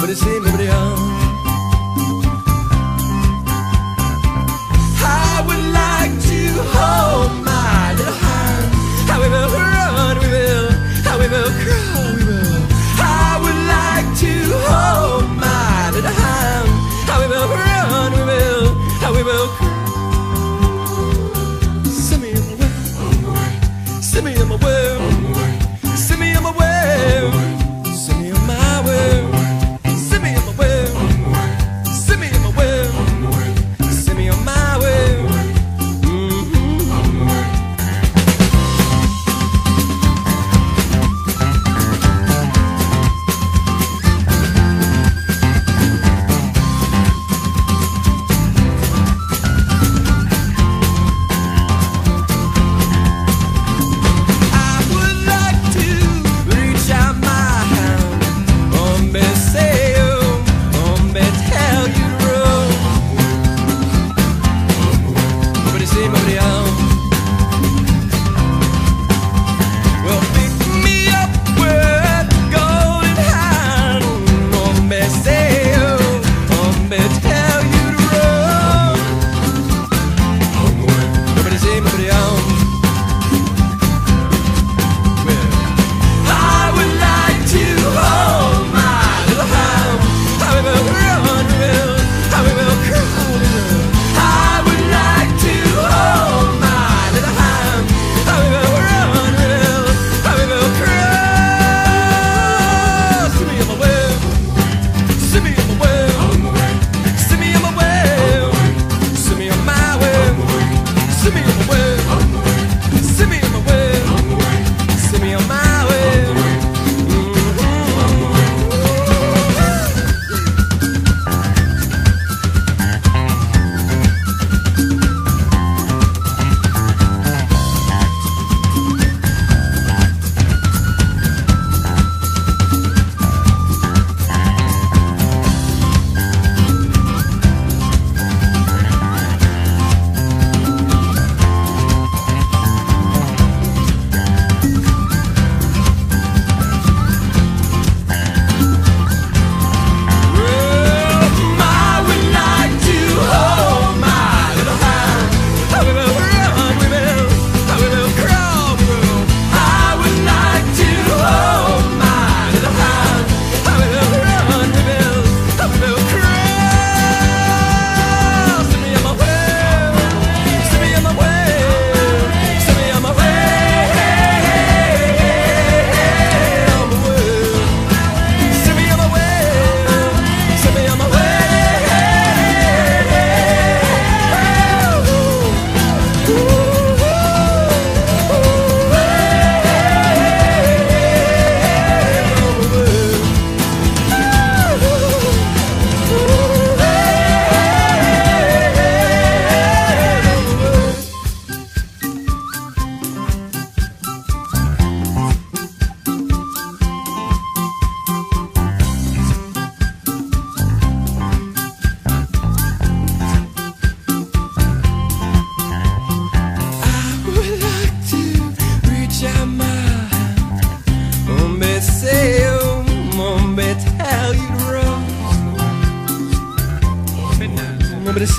nobody see, nobody else. I would like to hold my little hand. How we will run, we will. How we will crawl, we will. I would like to hold my little hand. How we will run, we will. How we will crawl. Send me on my way. Send me on my way. Send me on my way. Send me on my way. Send me on my way. Send me on my way. Send me on my way.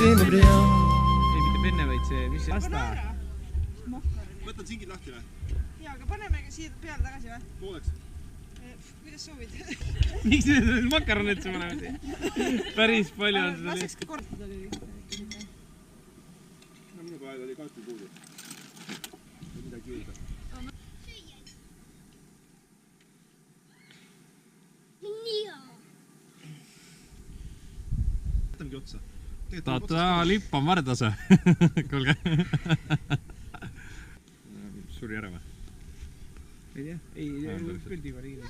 Ei, mitte penne, vaid see, mis see pasta? Võtad singid lahti või? Jaa, aga paneme siia peale tagasi või? Pooleks? Kuidas soovid? Miks need makaronid sa paneme siia? Päris palju on seda laseks kordada oli. No minu päeval oli kaotu puudu. Midagi juurde. Võtamegi otsa. Tata lipp on vardas Kuulge Suri ära või? Ei tea, ei pildiga riigi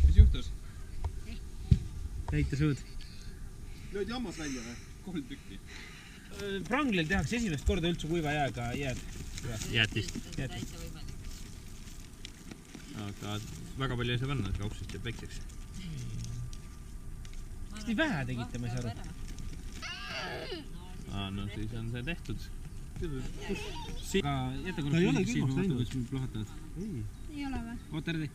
Mis juhtus? Täita suud Löödi hammas välja või? 3 tükki Pranglil tehakse esimest korda üldse kuiva jääga jäätist Aga väga palju ei saa panna, et kauksust ja päikseks Nii vähe tegite, ma ei saa aru. No siis on see tehtud. Aga jätta korras siis ma vastu, kuidas me plahatavad. Ei ole või? Oota, Redi.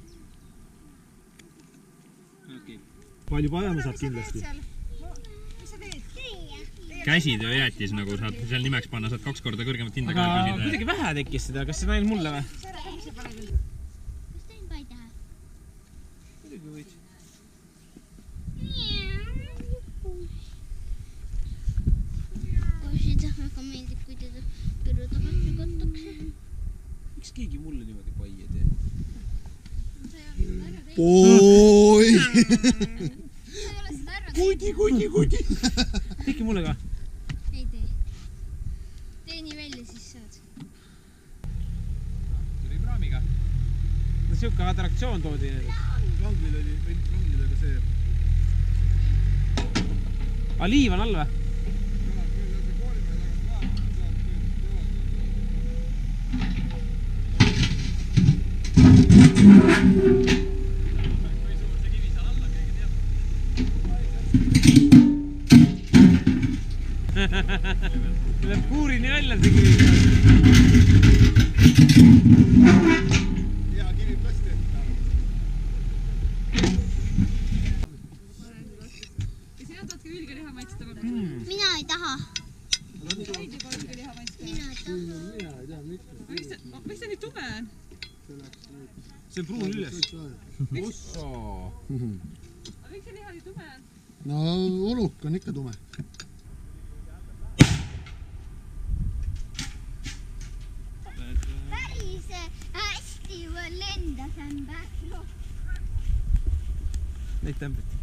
palju parema saab kindlasti. Mis sa teed? Käsitööjäätis nagu saad seal nimeks panna, saad 2 korda kõrgemat hinda ka küsida. Kuidagi vähe tekkis seda, kas see on ainult mulle või? Sära, mis sa paned? Kas tein pa ei taha? Kuidagi võid. Seda väga meeldib, kui teda kõrva tagasi lükatakse. Miks keegi mulle niimoodi pai ei tee? Oi! Kuti! Teki mulle ka? Ei tee. Tee nii välja, siis saad. Tuli praamiga. No siuke atraktsioon toodi. Rongil oli, rongidega see. Liiv on all või? Läheb kuurini välja see kivi. Hea kivi plasti. Ja sina tahad ka ülgeliha maitsta või? Mina ei taha. Veidi juba ülgeliha maitsta. Mina ei taha. Miks ta nii tume on? See on pruun üles. Aga miks see liha nii tume on? No uluk on ikka tume. Päris hästi lendas ämbär. Neid tämbriti.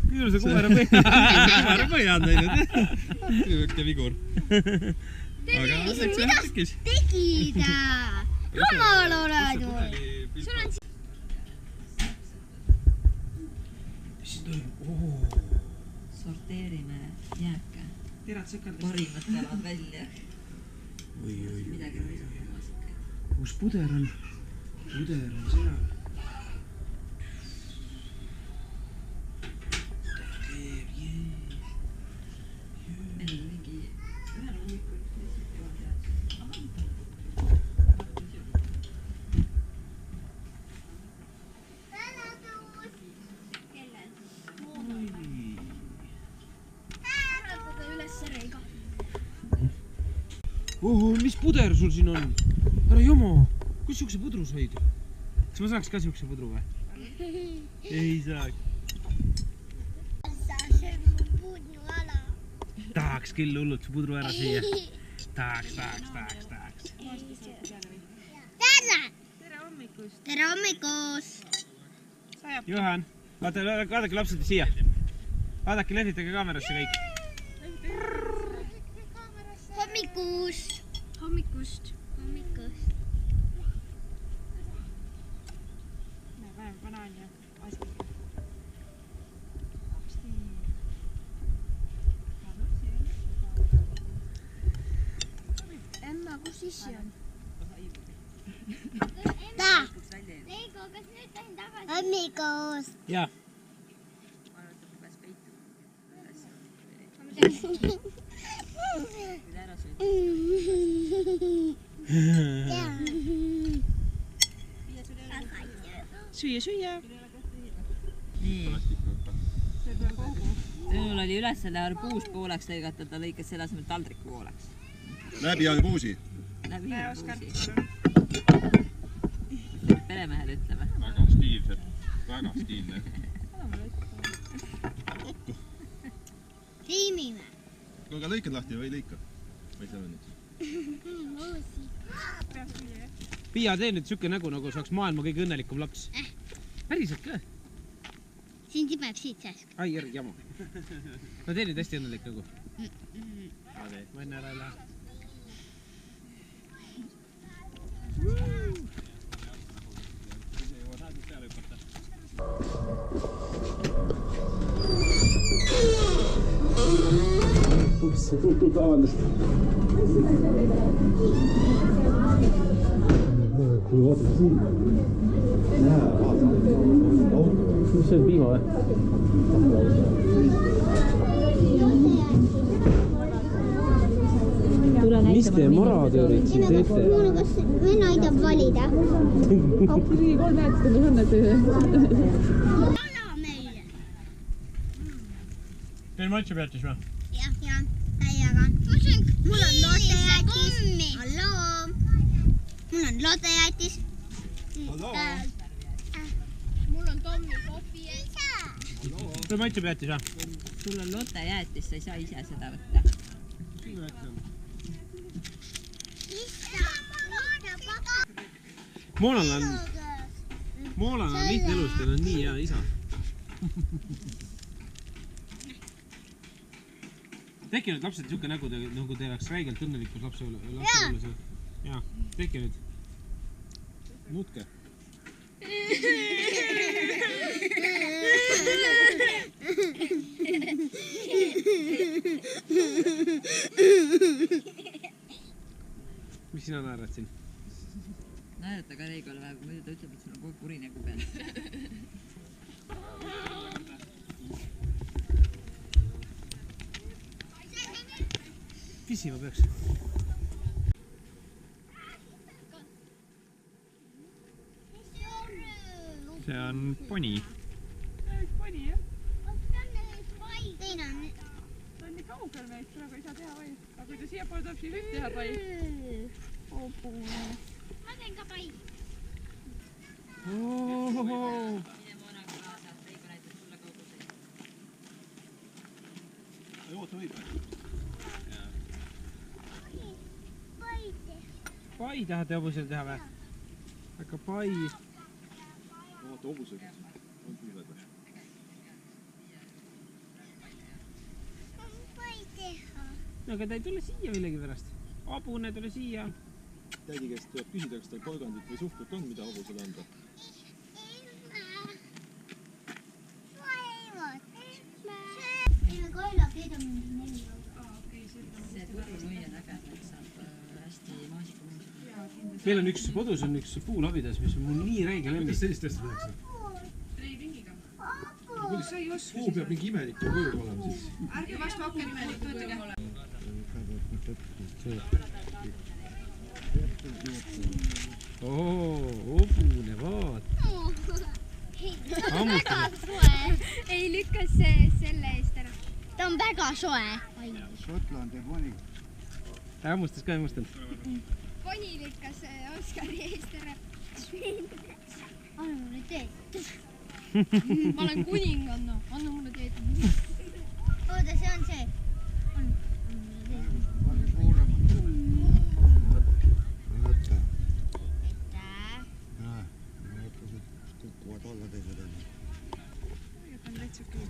Küll see koera põhja on teinud. Tüüke vigur. Aga õnneks jah tekkis. Tegid? Jumal oled või? Sul on sorteerime jääke. Terad sekad. Parimad kalad välja. Oi. Midagi on visata. Kus puder on? Puder on seal. Meil on mingi ühel hommikul lihtsalt jood Mis puder sul siin on? Ära jomo! Kus siukse pudru said? Kas ma saaks ka siukse pudru või? Ei saaks. Tahaks küll hullult su pudru ära siia. Tahaks. Tere hommikust! Tere hommikust! Johan, vaadake lapsed siia. Vaadake, lehvitage kaamerasse kõik. Hommikust! Hommikust! Hommikust! Vähem banaan ja asi. Emma, kus issi on? Leiko, kas nüüd lähen tagasi? Hommikust! Jaa. Süüa. Nii. Tõnul oli ülesanne arbuus pooleks lõigata, ta lõikas selle asemel taldriku pooleks. Läbi arbuusi. Läbi arbuusi. Peremehele ütleme. Väga stiilsed. Väga stiilne. Riimime. Kui aga lõikad lahti või ei lõika? Ma ei tea nüüd. Pia, tee nüüd siuke nägu, nagu saaks maailma kõige õnnelikum laps. Päriselt ka? Siin tibeb siit sääsk. Ai, järgi jama. No tee nüüd hästi õnnelik nägu. Ma enne ära ei lähe. Vabandust. Kui vaatad siin. Näe, vaatad. Mis see on piima või? Tule näitama teie morad üritsid teete? Kas mina aitab valida? Nii 3 jäätist on õnnetu. Ala meile. Teil maitseb jäätis või? Jah, täiega. Mul on lootejäätis. Halloo. Mul on lootejäätis. Mul on Tommi kohvi. Teil maitseb jäätis või? Sul on lootejäätis, sa ei saa ise seda võtta. Moolal on lihtne elus, teil on nii hea isa. Tehke nüüd lapsed niisugune nägu, nagu teil oleks räigelt õnnelikus lapsepõlves. Jaa, tehke nüüd. Nutke. Mis sina naerad siin? Naerata ka Reigole vähe, muidu ta ütleb, et sul on kogu kuri nägu peal. Pissima peaks. See on poni. Poni jah? Teine on... Ta on nii kaugel meist, praegu ei saa teha vai. Aga kui ta siia poole tuleb, siis võib teha vai. Ma teen ka pai. Mine moonaga kaasa, Reigo näitab sulle kauguseid. Ei oota võib. Pai tahate hobusel teha või? Aga pai. Oota hobusega. On kuuled või? No aga ta ei tule siia millegipärast. Hobune tule siia. Tädi käest tuleb küsida, kas tal porgandit või suhkrut on, mida hobusele anda. See purunuia taga saab hästi maasikumunsid. Meil on kodus on üks puulabidas, mis on mul nii räige lemmik. Sellist asja tehakse? Puu peab mingi imelik kujuga olema siis. Ärge vastu hakke nimelik, võttage. Hobune, vaat. Ei lükkas selle eest ära. Ta on väga soe. Šotlandi poni. Ta hammustas ka hammustanud. Poni lükkas Oskari eest ära. Anna mulle teed. Ma olen kuninganna. Anna mulle teed. Oota, see on see. Anna mulle teed. Palju suuremad. Vaata. Aitäh. Vaata, kukuvad alla teised asjad. On täitsa okei.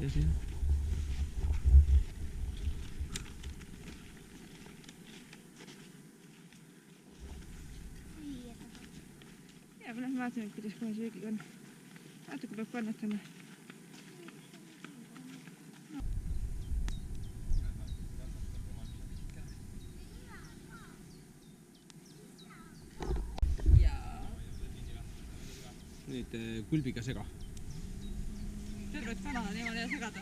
Ja see? Ja, ma lähen vaatan, kuidas kohe söögiga on. Natuke peab kannatama. Nüüd kulbiga sega. Tervet kana niimoodi ja segada.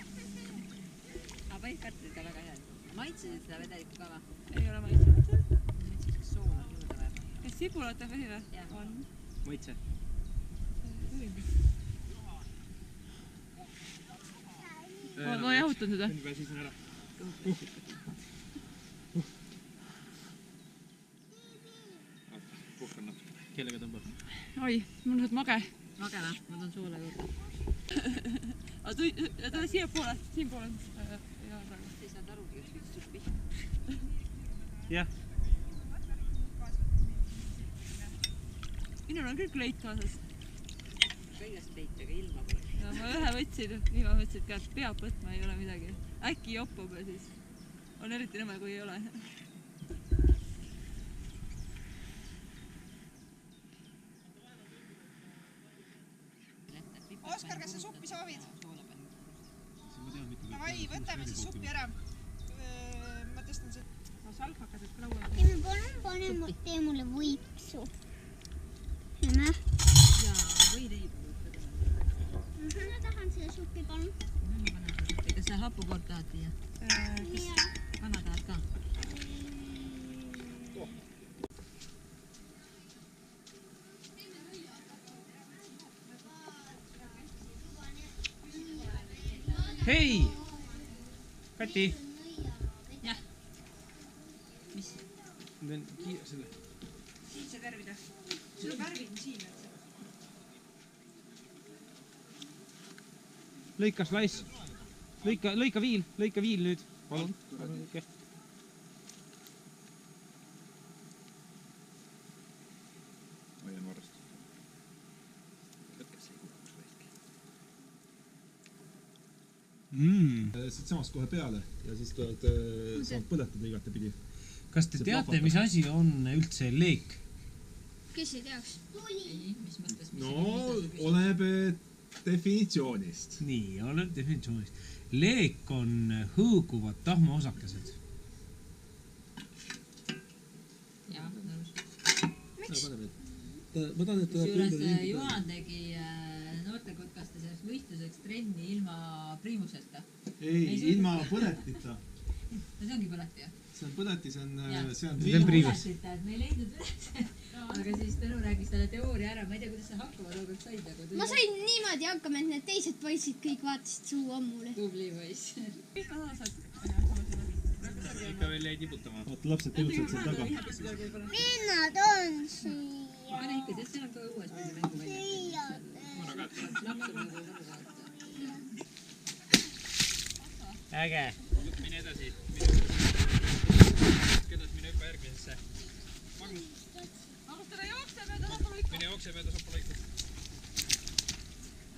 Aga panid kartulid ka väga head. Maitsesid seda vedelikku ka või? Ei ole maitsenud. Maitsesid soola juurde või? Kas sibulat on või? On. Maitse. Ma jahutan seda. Nüüd väsisin ära. Puhkan natuke. Kellega tõmbab? Oi, mul on mage. Mage või? Ma toon soola juurde. Aga tule siia poole, siin poole. Ei saanud arugi, et ükstus pihta. Jah. Minul on kõik leit kaasas. Kõigest leit, aga ilma pole. No, ma ühe võtsin, viima mõtlesin, et peab võtma, ei ole midagi. Äkki joppub ja siis on eriti nõme, kui ei ole. Oskar, kas sa suppi soovid? Davai, võtame siis suppi ära. Ma tõstan seda. No salfakased ka laua. Tee mulle võipsu. Näe. Jaa, või leiba võib ka teha. Ma tahan seda suppi, palun. Kas sa hapukoort tahad viia? Kana tahad ka? Hei! Kati! Jah. Mis? Ma teen kiire selle. Siin see värvida. Sul on värvid on siin. Lõika slice. Lõika viil nüüd. Palun. Okay. Hoian varrust. Lõkkes ei kukuks väike. Siit samast kohe peale ja siis saad põletada igatepidi. Kas te teate, mis asi on üldse leek? Kes ei teaks? Ei, mis mõttes? No, oleneb definitsioonist. Nii, oleneb definitsioonist. Leek on hõõguvad tahmaosakesed. Jah, nõus. Ma tahan, et Kusjuures Juhan tegi noortekotkastes selleks võistluseks trenni ilma priimuseta. Ei, ilma põletita. No see ongi põleti, jah? See on põleti, see on priimus. Me ei leidnud üles. Aga siis Tõnu rääkis talle teooria ära. Ma ei tea, kuidas sa hakkama tookord said. Ma sain niimoodi hakkama, et need teised poisid kõik vaatasid suu ammule. Tubli poiss. Ikka veel jäi tiputama. Vaata, lapsed tegutsevad seal taga. Minnad on siia. Pane ikka, sest seal on ka õues mingi mängu välja. Laps on nagu võrga. Äge. Mine edasi. Mine hüppa järgmisesse. Magnus. Alustada jookse mööda soppalõiku. Mine jookse mööda soppalõiku.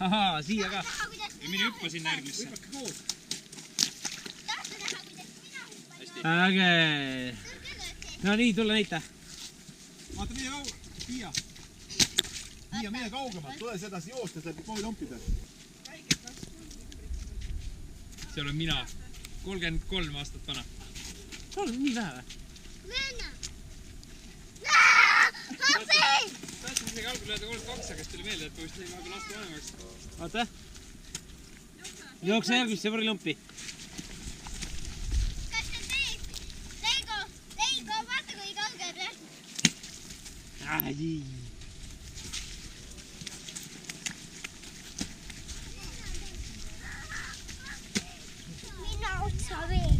Ahaa, siia ka. Ja mine hüppa sinna järgmisse. Hüppake koos. Äge. No nii, tulla näita. Vaata, mine kaugemalt. Piia, mine kaugemalt. Tule sedasi joostes läbi koolilompide. Seal on mina. 33 aastat vana. On nii vähe või? Venna! Tahtsin isegi algul öelda 32, aga siis tuli meelde, et poiss lõi vahepeal aasta vanemaks. Vaata. Jookse järgmisse võrilompi. Kas see teeb? Leigo, vaata kui kaugel läheb. Mina otsa veel.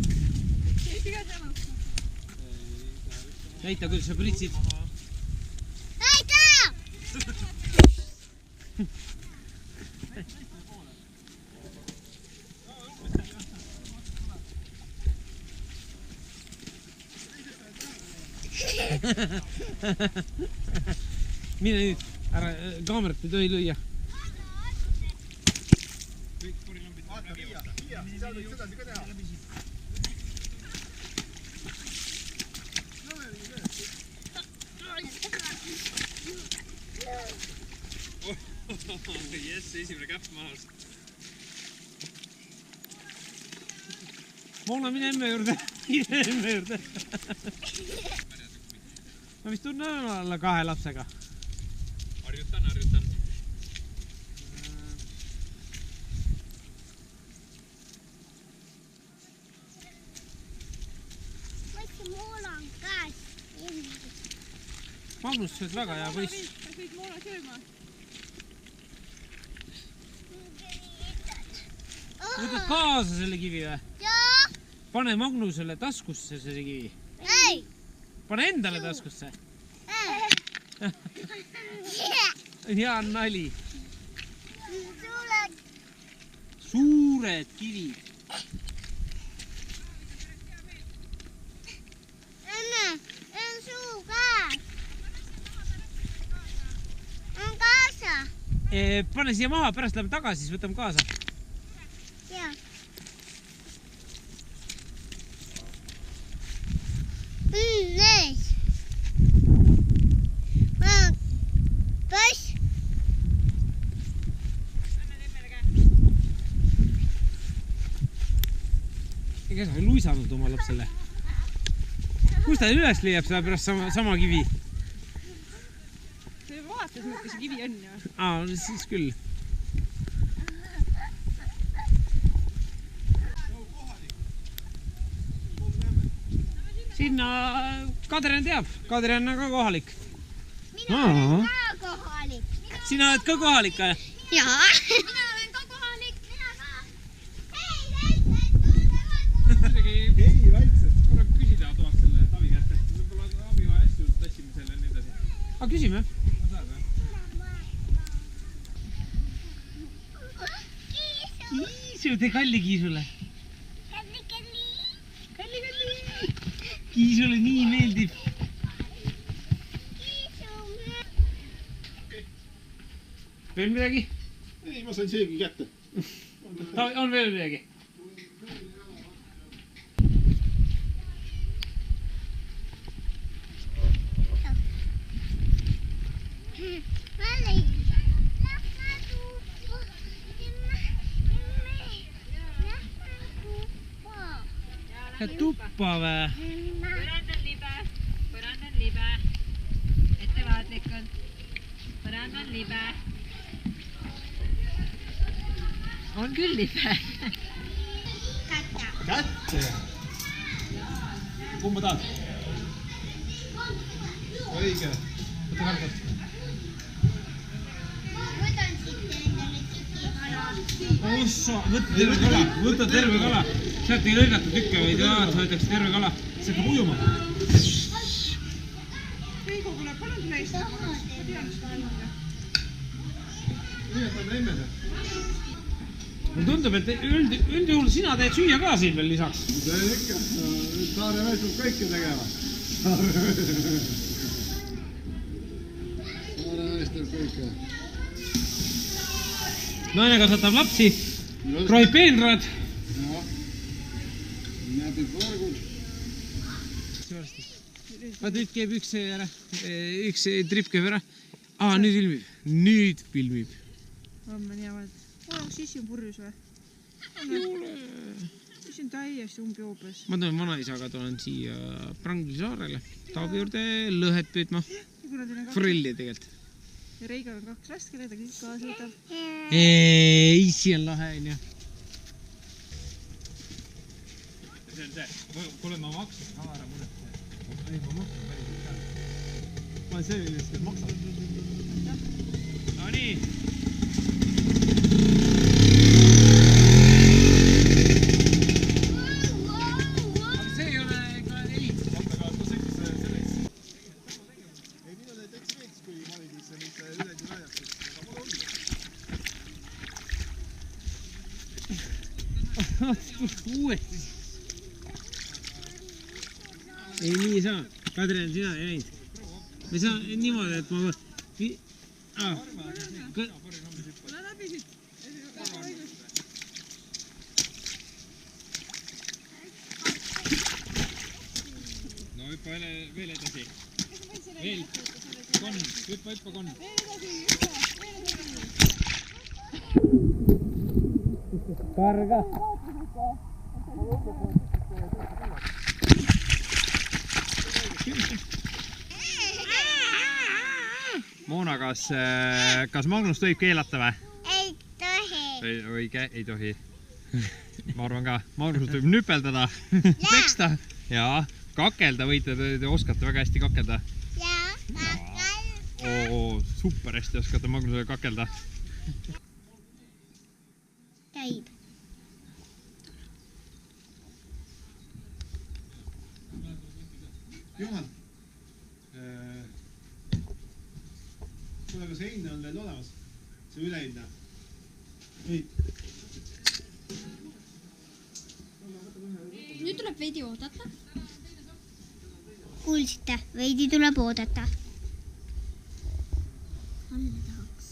Näita, kuidas sa pritsid. Näita! Mine nüüd, ära kaamerat ei tohi lüüa. Kõik korilombid läbi jooksa. Seal võid sedasi ka teha. Jess, esimene käpp mahas. Moona, mine emme juurde. Mine emme juurde. Ma vist tunnen alla 2 lapsega. Harjutan. Võtke Moola on käes. Magnus, sa oled väga hea poiss. Kas võid Moola sööma? Võtad kaasa selle kivi või? Jaa. Pane Magnusele taskusse see kivi. Ei. Pane endale taskusse. Hea nali. Suured kivid. Emme, on suu käes. On kaasa. Pane siia maha, pärast läheme tagasi, siis võtame kaasa. Jaa. Neis. Poiss. Ega sa ei luisanud oma lapsele. Kus ta üles leiab selle pärast sama kivi? See vaatas, milline see kivi on ju. Aa, siis küll. Sinna Kadrian teab. Kadrian on ka kohalik. Mina olen ka kohalik. Sina oled ka kohalik, või? Jaa. Mina olen ka kohalik. Mina ka. Hei! Küsime. Kiisu, tee Kalli Kiisule. Kalli. Kiisule nii meeldib. Veel midagi? Ei, ma sain seegi kätte. On veel midagi? Tuppa vä? Põrand on libe. Ettevaatlikult. Põrand on libe. On küll libe. Kätte. Kumma tahad? Õige. Võta kartast. Võtan siit endale tükikala. Ossa, võta terve kala. Sealt ei lõigata tükke, vaid võetakse terve kala. See hakkab ujuma. Veigo tuleb, palun tule Eesti. Ma tean seda enda. Nii, et on emmede. Mulle tundub, et üldjuhul sina teed süüa ka siin veel lisaks. See ikka. Saare mees peab kõike tegema. Saare mees teeb kõike. Naine kasvatab lapsi, rohib peenrad. Näbib võrgud. Vaata, nüüd käib üks tripp käib ära. Nüüd filmib. Homme teavad. Oleks sissi on purjus või? Sissi on täiesti umbjoobes. Ma tulen vanaisaga, tulen siia Prangli saarele. Taavi juurde lõhet püüdma. Forelli tegelikult. Ja Reigal on 2 last, kelle ta kõik kaasa võtab. Issi on lahe, on ju. See on see. Kuule, ma maksan. Ära mune. Ei, ma maksan päris. Ma see just, et maksan. No nii. Aga see ei ole ka ei. Vaata ka, ta sõitis selleks. Ei, minu täitsa meeldis, kui ma olin siis mitte ülegi rajaks. Aga mul oli. Uuesti. Ei, nii ei saa. Kadrian, sina ei näinud. Me saa niimoodi, et ma... Ole läbi siit. No hüppa veel edasi. Veel. Konn. Hüppa konn. Karga. Moona, kas Magnus tohib keelata või? Ei tohi. Õige, ei tohi. Ma arvan ka. Magnus tohib nüpeldada, peksta ja kakelda võite, te oskate väga hästi kakelda. Jaa, Oo, super hästi oskate Magnusele kakelda. käib. Juhan. Kuule, kas heine on veel olemas? See üleheine? Ei. Nüüd tuleb veidi oodata. Kuulsite, veidi tuleb oodata. Anne tahaks.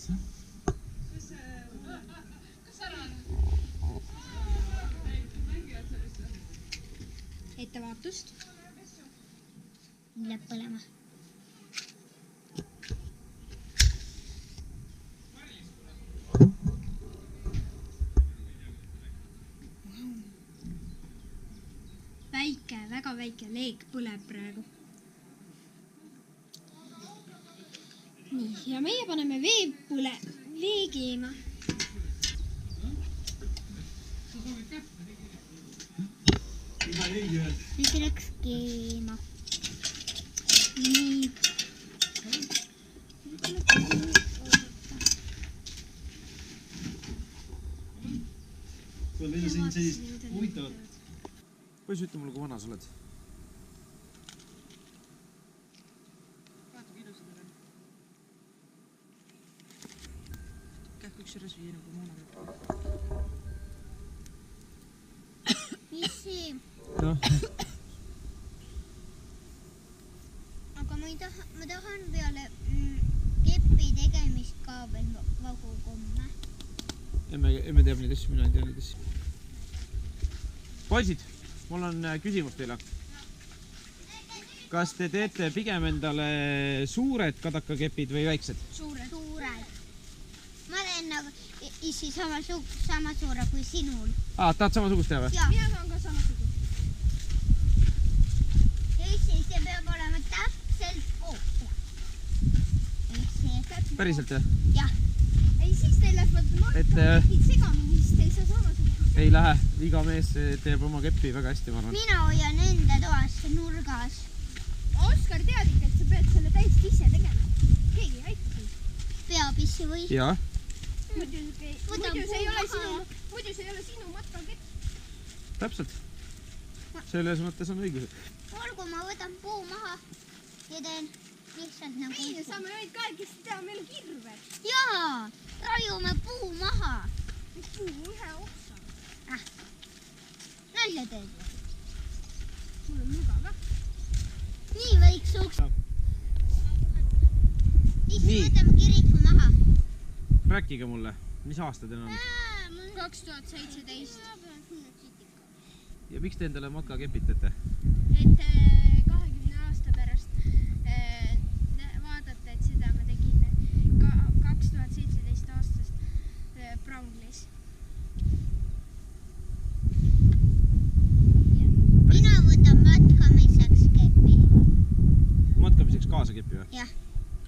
Ettevaatust. Läheb põlema. Väike, väga väike leek põleb praegu. Nii, ja meie paneme vee keema. Nüüd läks keema. Nii. Kuule, meil on siin sellist huvitavat. Poiss, ütle mulle, kui vana sa oled? kusjuures vii nagu moonaga. Issi. Noh. Aga ma tahan peale keppi tegemist ka veel vagukomme. Emme teab neid asju, mina ei tea neid asju. Poisid, mul on küsimus teile. Kas te teete pigem endale suured kadakakepid või väiksed? Suured. Ma teen nagu issi sama suure kui sinul. Tahad samasugust teha või? Mina saan ka samasugust. Ja issi, see peab olema täpselt koopia. Päriselt jah? Jah. Ei, siis teil lähevad matkakepid segamini, siis teil saa samasugust. Ei lähe. Iga mees teeb oma keppi väga hästi, ma arvan. Mina hoian enda toas nurgas. Oskar tead ikka, et sa pead selle täiesti ise tegema. Keegi ei aita sind. Peab issi või? Jaa. Muidu see ei ole sinu matkakepp. Täpselt. Selles mõttes on õigus. Olgu, ma võtan puu maha ja teen lihtsalt nagu... Ei, saame neid kahekesti teha, meil on kirved. Jaa, raiume puu maha. Mis puu ühe otsa? Nalja teed. Mul on mugav. Nii võiks uksa. Issi, võtame kiriku maha. Rääkige mulle, mis aasta teil on? 2017. Ja miks te endale matkakepid teete? Et 20 aasta pärast vaadata, et seda me tegime 2017 aastast Brownlis. Mina võtan matkamiseks kepi. Matkamiseks kaasa kepi või? Jah.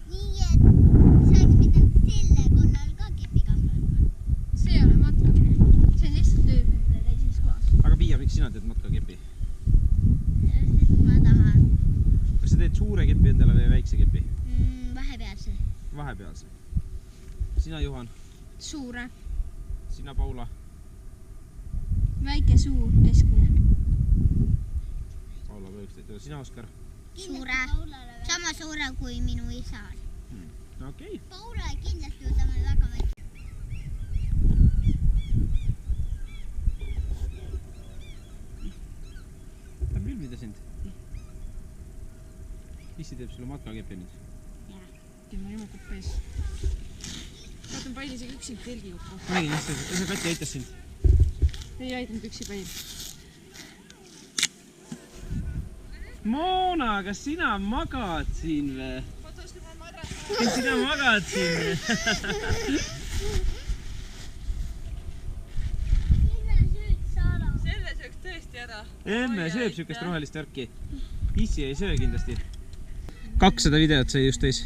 Nii, et sa oleks pidanud selle korral ka kepi kaasa. See ei ole matkamine. See on lihtsalt ööbimine teises kohas. Aga Piia, miks sina teed matkakepi? Ma tahan. Kas sa teed suure kepi endale või väikse kepi? Vahepealse. Vahepealse. Sina, Juhan? Suure. Sina, Paula? Väike suur, keskmine. Paula ka üks teed. Sina, Oskar? Suure. Sama suure kui minu isal. Okei. Paula kindlasti võtame väga väike. Tahab ilmida sind? Issi teeb sulle matkakepi nüüd? Jah. Teeme rimukup ees. Vaatan Pail isegi üksi telgi kokku. Ma nägin, see Kati aitas sind. Ei aidanud üksi Pail. Moona, kas sina magad siin või? Kas sina magad siin või? Selle sööks tõesti ära. Emme sööb sükest rohelist värki. Issi ei söö kindlasti. 200 videot sai just täis.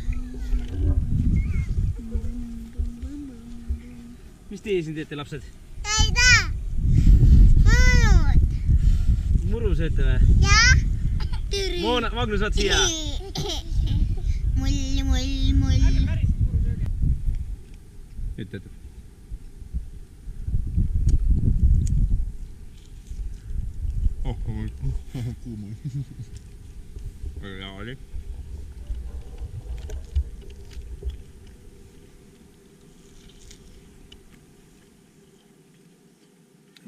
Mis teie siin teete, lapsed? Ei tea! Mõnud! Muru sööte või? Jah! Türi! Moona, Magnus, vaat siia! Mull. Ütled. Kuuma. Hea oli.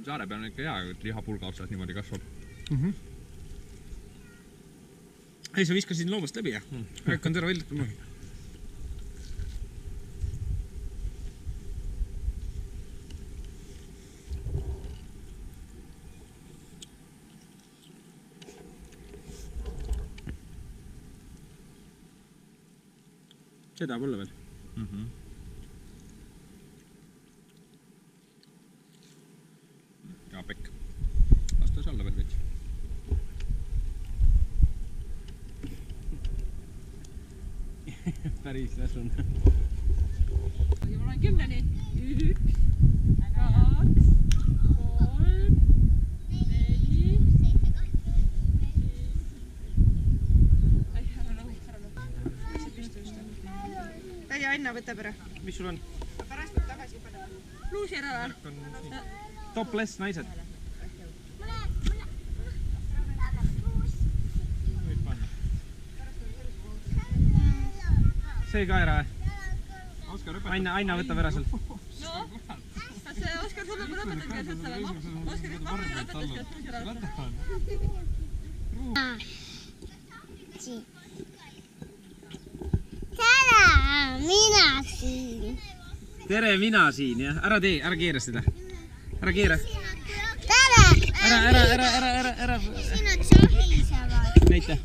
Saare peal on ikka hea, et lihapulga otsas niimoodi kasvab. Ei, sa viskasid loomast läbi, jah? Hakkan terve välditama. See tahab olla veel. Ja pekk. Lastas alla veel veits. Päris läsun. Ma olen 10-ni. 1, 2, 3, 4. Ai, ära lõhu. Täie Anna võtab ära. Mis sul on? Pärast peab tagasi panema. Luusi ära või? Topless naised. See ka ära või? Oskar õpetab. Aina võtab ära sealt. No, kas see Oskar sulle ma lõpetan käes ütlema? Oskar, nüüd ma lõpetan käes ära. Tere, mina siin. Tere, mina siin, jah. Ära keera seda. Ära keera. Tere. Ära. Sinad sohisevad. Näita.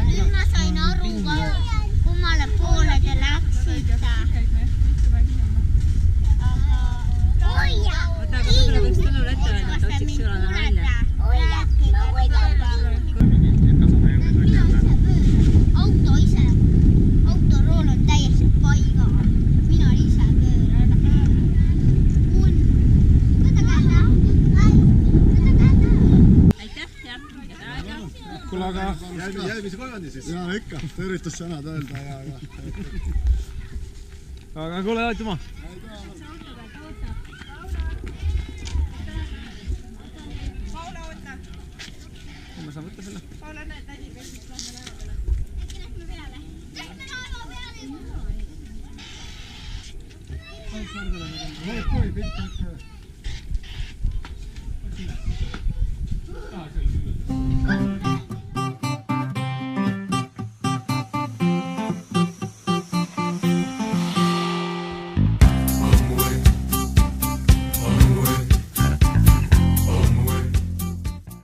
Nüüd ma sain aru, kummale poole te läksite. Võta, aga võib-olla võiks Tõnule ette öelda, et otsiks Jolana välja. Auto rool on täiesti paiga. Mina ise pööran. Aitäh, jah. Kuule, aga... Järgmise kolmandi siis. Jaa, ikka. Tervitussõnad öelda ja... Aga kuule, aituma. Paula, oota. Ma saan võtta selle. Paula, näed, tädi käisid lähme laeva peale. Äkki lähme peale? Lähme laeva peale! Kui pikk